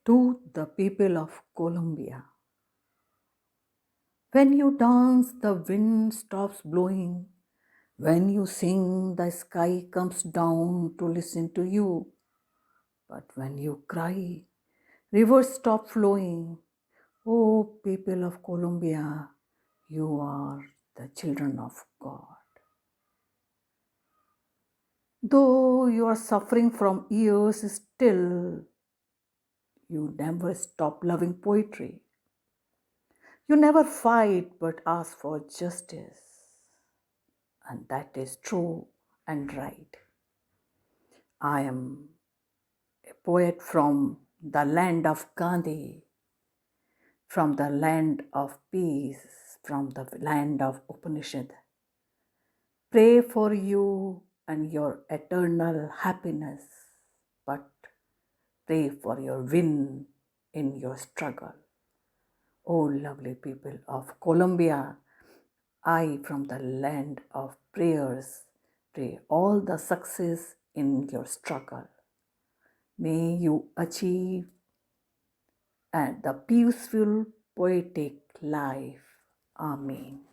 To the people of Colombia. When you dance, the wind stops blowing. When you sing, the sky comes down to listen to you. But when you cry, rivers stop flowing. Oh, people of Colombia, you are the children of God. Though you are suffering from years still, you never stop loving poetry. You never fight but ask for justice. And that is true and right. I am a poet from the land of Gandhi, from the land of peace, from the land of Upanishad. Pray for you and your eternal happiness, but pray for your win in your struggle. Oh, lovely people of Colombia, I, from the land of prayers, pray all the success in your struggle. May you achieve the peaceful, poetic life. Amen.